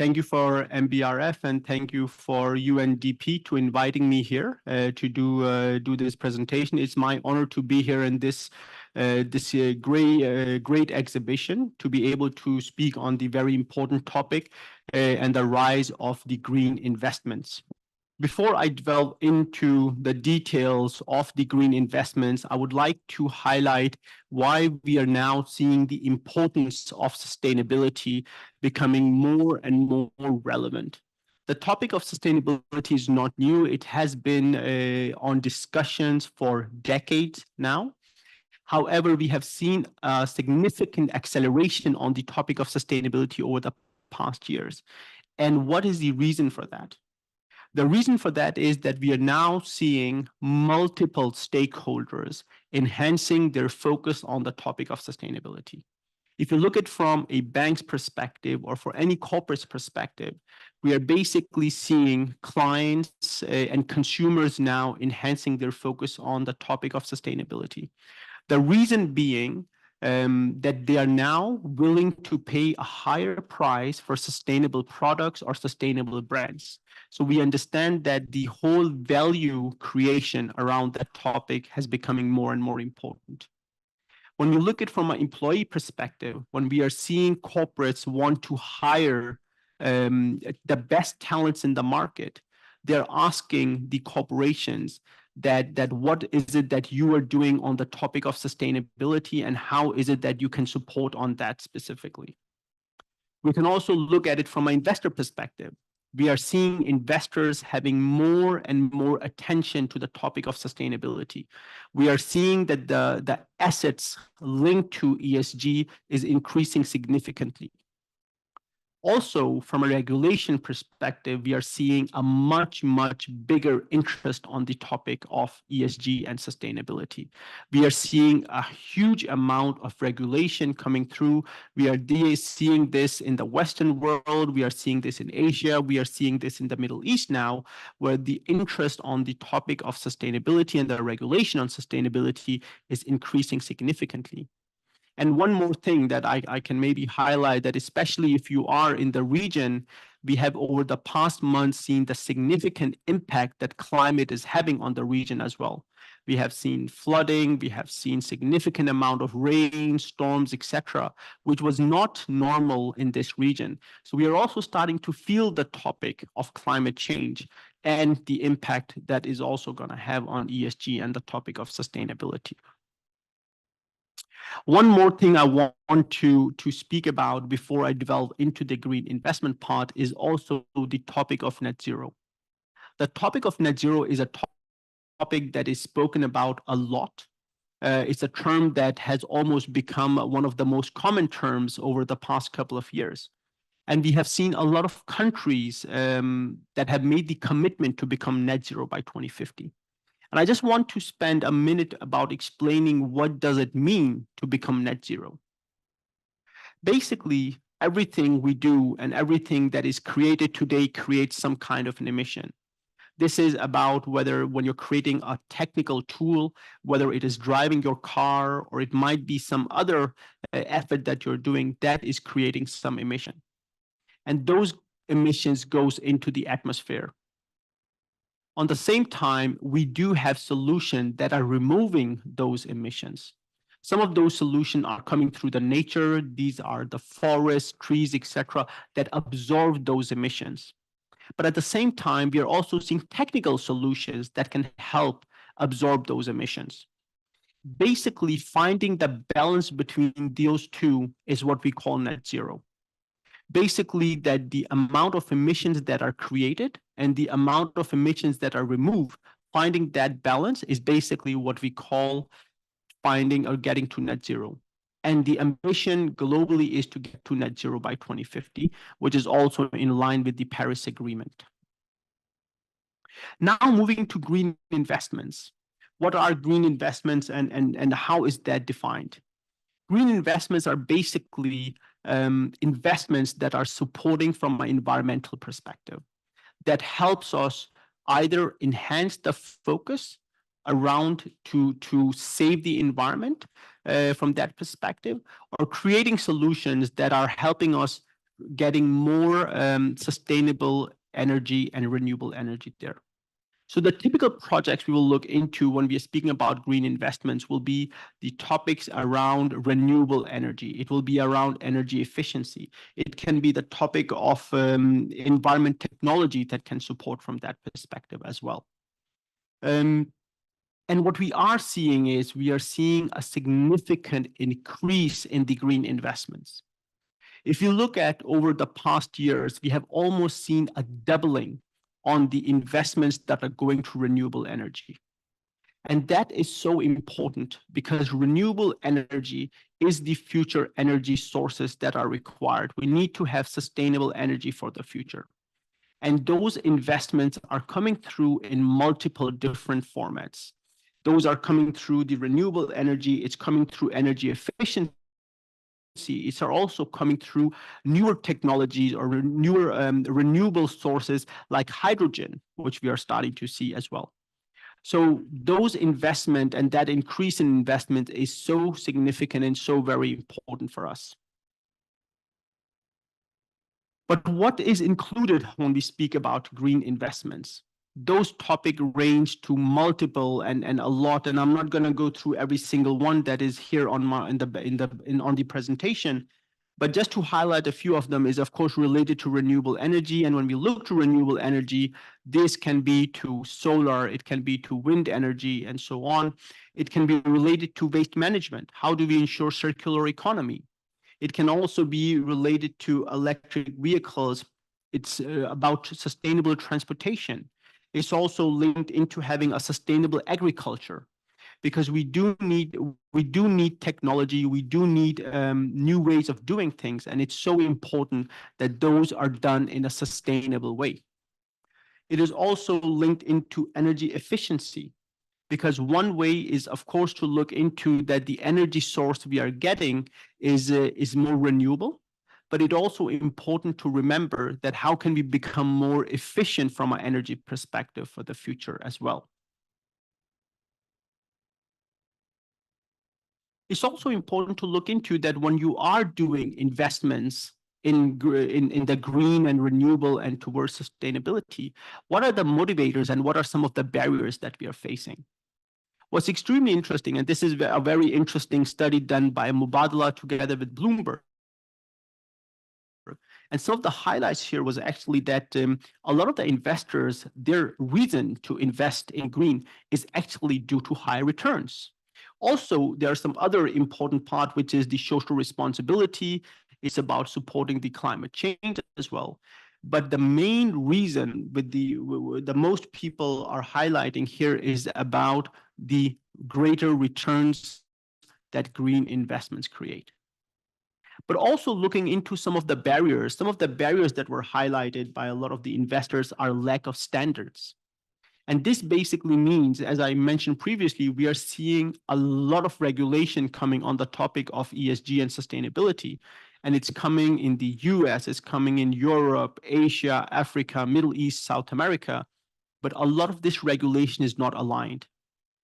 Thank you for MBRF and thank you for UNDP to inviting me here to do this presentation. It's my honor to be here in this great exhibition, to be able to speak on the very important topic and the rise of the green investments. Before I delve into the details of the green investments, I would like to highlight why we are now seeing the importance of sustainability becoming more and more relevant. The topic of sustainability is not new. It has been on discussions for decades now. However, we have seen a significant acceleration on the topic of sustainability over the past years. And what is the reason for that? The reason for that is that we are now seeing multiple stakeholders enhancing their focus on the topic of sustainability. If you look at it from a bank's perspective or for any corporate's perspective, we are basically seeing clients and consumers now enhancing their focus on the topic of sustainability. The reason being that they are now willing to pay a higher price for sustainable products or sustainable brands. So we understand that the whole value creation around that topic has becoming more and more important. When we look at it from an employee perspective, when we are seeing corporates want to hire the best talents in the market, they're asking the corporations that what is it that you are doing on the topic of sustainability and how is it that you can support on that specifically. We can also look at it from an investor perspective. We are seeing investors having more and more attention to the topic of sustainability. We are seeing that the assets linked to ESG is increasing significantly. Also, from a regulation perspective, we are seeing a much bigger interest on the topic of ESG and sustainability. We are seeing a huge amount of regulation coming through. We are seeing this in the Western world. We are seeing this in Asia. We are seeing this in the Middle East now, where the interest on the topic of sustainability and the regulation on sustainability is increasing significantly. And one more thing that I can maybe highlight, that especially if you are in the region, we have over the past months seen the significant impact that climate is having on the region as well. We have seen flooding, we have seen significant amount of rain, storms, etc., which was not normal in this region. So we are also starting to feel the topic of climate change and the impact that is also going to have on ESG and the topic of sustainability. One more thing I want to speak about before I delve into the green investment part is also the topic of net zero. The topic of net zero is a topic that is spoken about a lot. It's a term that has almost become one of the most common terms over the past couple of years. And we have seen a lot of countries that have made the commitment to become net zero by 2050. And I just want to spend a minute about explaining what does it mean to become net zero. Basically, everything we do and everything that is created today creates some kind of an emission. This is about whether when you're creating a technical tool, whether it is driving your car or it might be some other effort that you're doing that is creating some emission. And those emissions goes into the atmosphere. On the same time, we do have solutions that are removing those emissions. Some of those solutions are coming through the nature. These are the forests, trees, etc., that absorb those emissions. But at the same time, we are also seeing technical solutions that can help absorb those emissions. Basically, finding the balance between those two is what we call net zero. Basically, that the amount of emissions that are created and the amount of emissions that are removed, finding that balance is basically what we call finding or getting to net zero. And the ambition globally is to get to net zero by 2050, which is also in line with the Paris Agreement. Now moving to green investments. What are green investments and how is that defined? Green investments are basically investments that are supporting from an environmental perspective that helps us either enhance the focus around to save the environment from that perspective, or creating solutions that are helping us getting more sustainable energy and renewable energy there. So the typical projects we will look into when we are speaking about green investments will be the topics around renewable energy. It will be around energy efficiency. It can be the topic of environment technology that can support from that perspective as well. And what we are seeing is we are seeing a significant increase in the green investments. If you look at over the past years, we have almost seen a doubling on the investments that are going to renewable energy. And that is so important because renewable energy is the future energy sources that are required. We need to have sustainable energy for the future. And those investments are coming through in multiple different formats. Those are coming through the renewable energy, it's coming through energy efficiency. It's are also coming through newer technologies or newer renewable sources like hydrogen, which we are starting to see as well. So those investment and that increase in investment is so significant and so very important for us. But what is included when we speak about green investments? Those topics range to multiple and a lot, and I'm not going to go through every single one that is here on on the presentation. But just to highlight a few of them is, of course, related to renewable energy. And when we look to renewable energy, this can be to solar, it can be to wind energy, and so on. It can be related to waste management. How do we ensure circular economy? It can also be related to electric vehicles. It's about sustainable transportation. It's also linked into having a sustainable agriculture, because we do need technology, we do need new ways of doing things, and it's so important that those are done in a sustainable way. It is also linked into energy efficiency, because one way is, of course, to look into that the energy source we are getting is more renewable. But it's also important to remember that how can we become more efficient from an energy perspective for the future as well. It's also important to look into that when you are doing investments in the green and renewable and towards sustainability, what are the motivators and what are some of the barriers that we are facing? What's extremely interesting, and this is a very interesting study done by Mubadala together with Bloomberg, and some of the highlights here was actually that a lot of the investors, their reason to invest in green is actually due to high returns. Also, there are some other important part, which is the social responsibility. It's about supporting the climate change as well. But the main reason with the most people are highlighting here is about the greater returns that green investments create. But also looking into some of the barriers that were highlighted by a lot of the investors are lack of standards. And this basically means, as I mentioned previously, we are seeing a lot of regulation coming on the topic of ESG and sustainability. And it's coming in the US, it's coming in Europe, Asia, Africa, Middle East, South America. But a lot of this regulation is not aligned.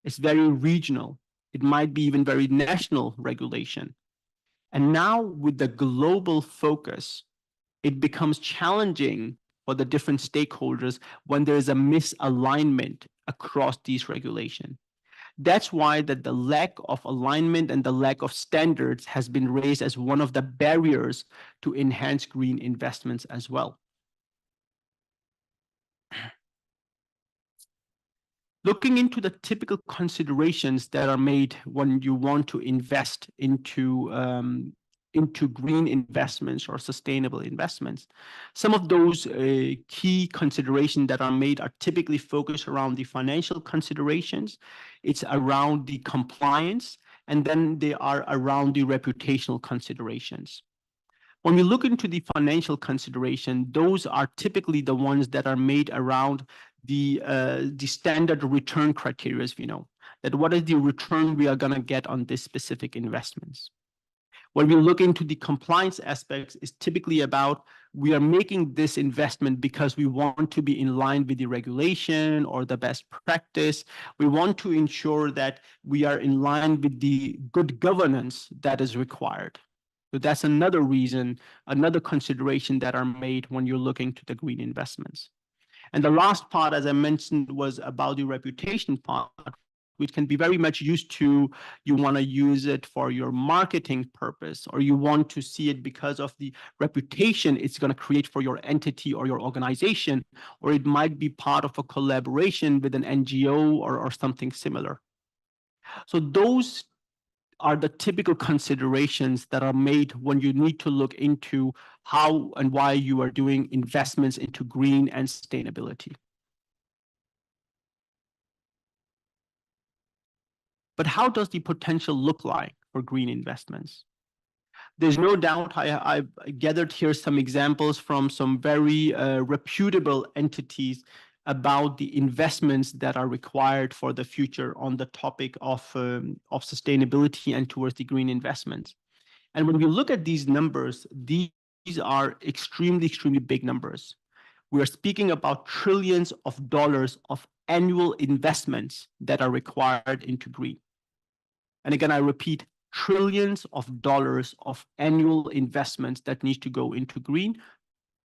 It's very regional. It might be even very national regulation. And now with the global focus, it becomes challenging for the different stakeholders when there is a misalignment across these regulations. That's why that the lack of alignment and the lack of standards has been raised as one of the barriers to enhance green investments as well. Looking into the typical considerations that are made when you want to invest into green investments or sustainable investments. Some of those key considerations that are made are typically focused around the financial considerations. It's around the compliance, and then they are around the reputational considerations. When we look into the financial consideration, those are typically the ones that are made around the standard return criteria, as we know, that what is the return we are going to get on this specific investments. When we look into the compliance aspects, it's typically about we are making this investment because we want to be in line with the regulation or the best practice. We want to ensure that we are in line with the good governance that is required. So that's another reason, another consideration that are made when you're looking to the green investments. And the last part, as I mentioned, was about the reputation part, which can be very much used to, you want to use it for your marketing purpose, or you want to see it because of the reputation it's going to create for your entity or your organization, or it might be part of a collaboration with an NGO or something similar. So those are the typical considerations that are made when you need to look into how and why you are doing investments into green and sustainability. But how does the potential look like for green investments? There's no doubt I've gathered here some examples from some very reputable entities about the investments that are required for the future on the topic of sustainability and towards the green investments. And when we look at these numbers, these are extremely, extremely big numbers. We are speaking about trillions of dollars of annual investments that are required into green. And again, I repeat, trillions of dollars of annual investments that need to go into green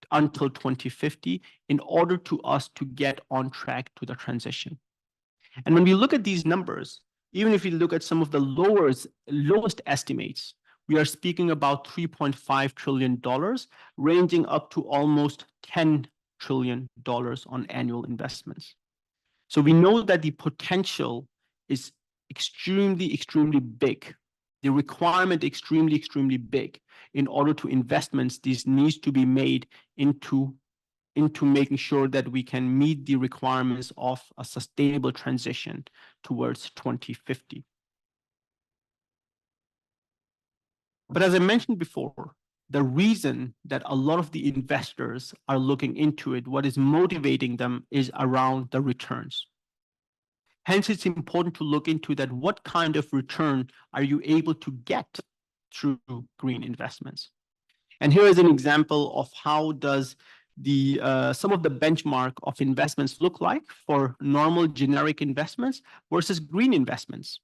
until 2050 in order to us to get on track to the transition. And when we look at these numbers, even if we look at some of the lowest estimates, we are speaking about $3.5 trillion, ranging up to almost $10 trillion on annual investments. So we know that the potential is extremely, extremely big. The requirement extremely, extremely big in order to investments. This needs to be made into making sure that we can meet the requirements of a sustainable transition towards 2050. But as I mentioned before, the reason that a lot of the investors are looking into it, what is motivating them is around the returns. Hence, it's important to look into that. What kind of return are you able to get through green investments? And here is an example of how does some of the benchmark of investments look like for normal generic investments versus green investments.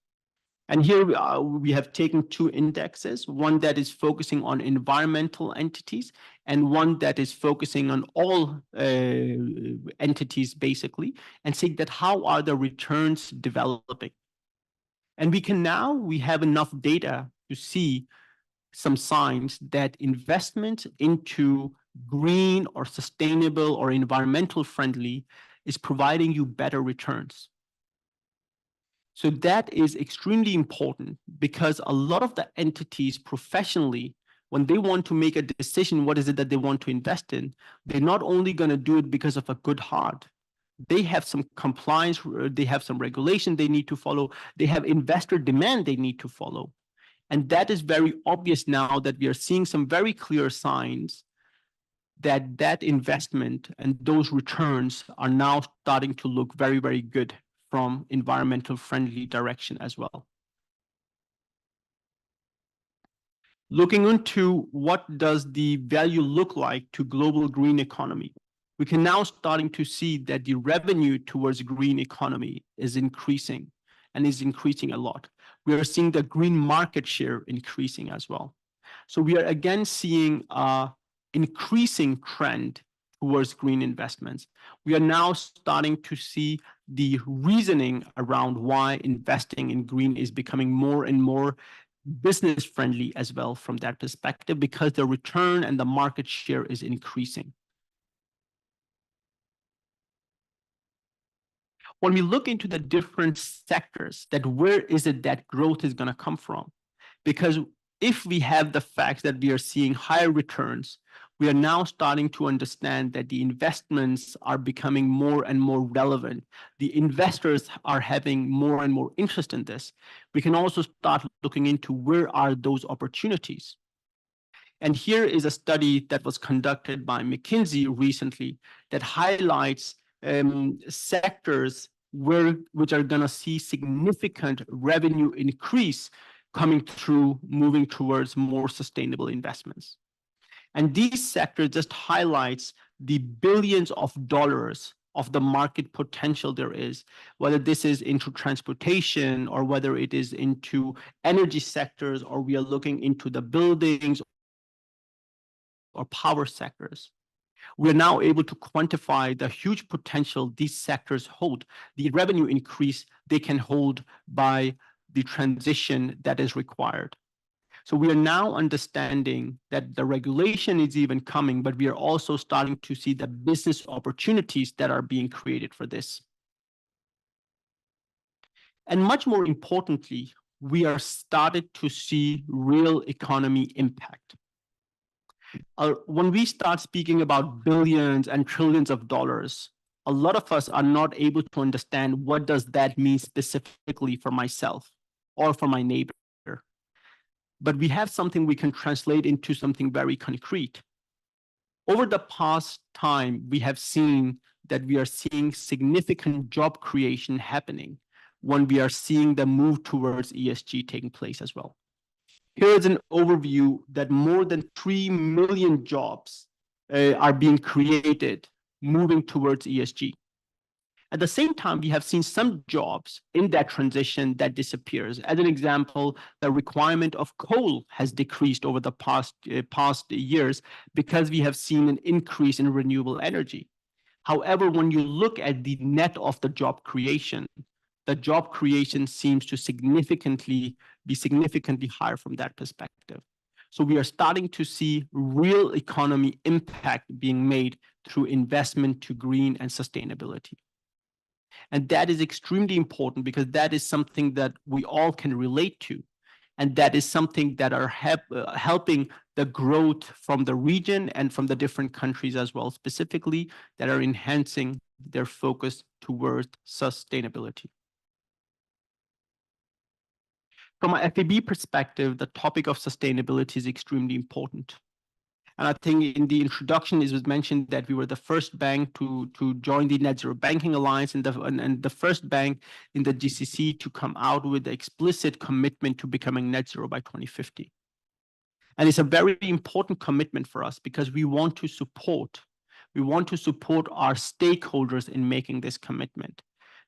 And here we have taken two indexes, one that is focusing on environmental entities and one that is focusing on all entities, basically, and saying that how are the returns developing. And we have enough data to see some signs that investment into green or sustainable or environmental friendly is providing you better returns. So that is extremely important because a lot of the entities professionally, when they want to make a decision, what is it that they want to invest in, they're not only going to do it because of a good heart. They have some compliance, they have some regulation they need to follow, they have investor demand they need to follow. And that is very obvious now that we are seeing some very clear signs that that investment and those returns are now starting to look very, very good from environmental friendly direction as well. Looking into what does the value look like to global green economy, we can now starting to see that the revenue towards green economy is increasing and is increasing a lot. We are seeing the green market share increasing as well. So we are again seeing an increasing trend towards green investments. We are now starting to see the reasoning around why investing in green is becoming more and more business friendly as well from that perspective, because the return and the market share is increasing. When we look into the different sectors, that where is it that growth is going to come from? Because if we have the fact that we are seeing higher returns, we are now starting to understand that the investments are becoming more and more relevant. The investors are having more and more interest in this. We can also start looking into where are those opportunities. And here is a study that was conducted by McKinsey recently that highlights sectors which are going to see significant revenue increase coming through, moving towards more sustainable investments. And these sectors just highlights the billions of dollars of the market potential there is, whether this is into transportation or whether it is into energy sectors, or we are looking into the buildings or power sectors. We are now able to quantify the huge potential these sectors hold, the revenue increase they can hold by the transition that is required. So we are now understanding that the regulation is even coming, but we are also starting to see the business opportunities that are being created for this. And much more importantly, we are started to see real economy impact. When we start speaking about billions and trillions of dollars, a lot of us are not able to understand what does that mean specifically for myself or for my neighbor. But we have something we can translate into something very concrete. Over the past time, we have seen that we are seeing significant job creation happening when we are seeing the move towards ESG taking place as well. Here is an overview that more than 3 million jobs are being created moving towards ESG. At the same time, we have seen some jobs in that transition that disappears. As an example, the requirement of coal has decreased over the past years because we have seen an increase in renewable energy. However, when you look at the net of the job creation seems to be significantly higher from that perspective. So we are starting to see real economy impact being made through investment to green and sustainability. And that is extremely important because that is something that we all can relate to. And that is something that are helping the growth from the region and from the different countries as well, specifically that are enhancing their focus towards sustainability. From a FAB perspective, the topic of sustainability is extremely important. And I think in the introduction, it was mentioned that we were the first bank to join the Net Zero Banking Alliance and the first bank in the GCC to come out with the explicit commitment to becoming net zero by 2050. And it's a very important commitment for us because we want to support our stakeholders in making this commitment.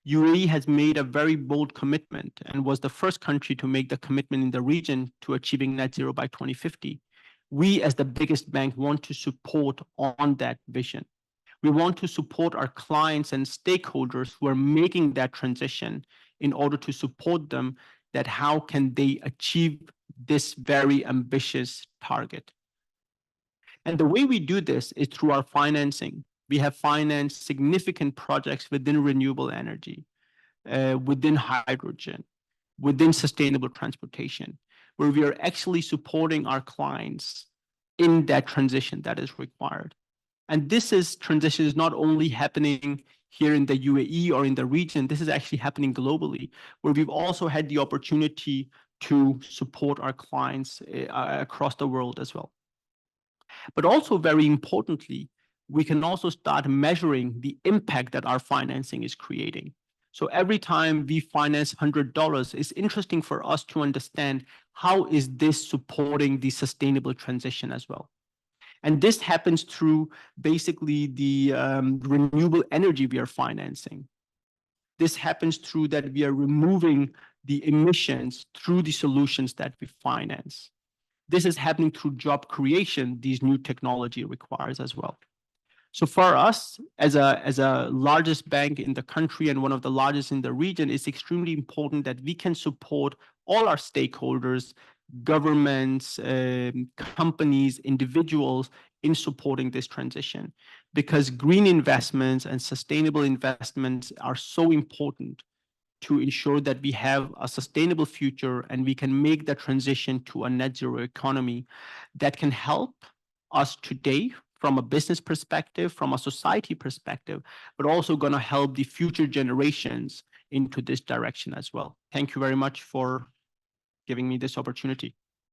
UAE has made a very bold commitment and was the first country to make the commitment in the region to achieving net zero by 2050. We, as the biggest bank, want to support on that vision. We want to support our clients and stakeholders who are making that transition in order to support them that how can they achieve this very ambitious target. And the way we do this is through our financing. We have financed significant projects within renewable energy, within hydrogen, within sustainable transportation, where we are actually supporting our clients in that transition that is required. And this transition is not only happening here in the UAE or in the region, this is actually happening globally, where we've also had the opportunity to support our clients across the world as well. But also very importantly, we can also start measuring the impact that our financing is creating. So every time we finance $100, it's interesting for us to understand how is this supporting the sustainable transition as well. And this happens through basically the renewable energy we are financing. This happens through that we are removing the emissions through the solutions that we finance. This is happening through job creation these new technology requires as well. So for us, as a largest bank in the country and one of the largest in the region, it's extremely important that we can support all our stakeholders, governments, companies, individuals in supporting this transition, because green investments and sustainable investments are so important to ensure that we have a sustainable future and we can make the transition to a net zero economy that can help us today from a business perspective, from a society perspective, but also going to help the future generations into this direction as well. Thank you very much for giving me this opportunity.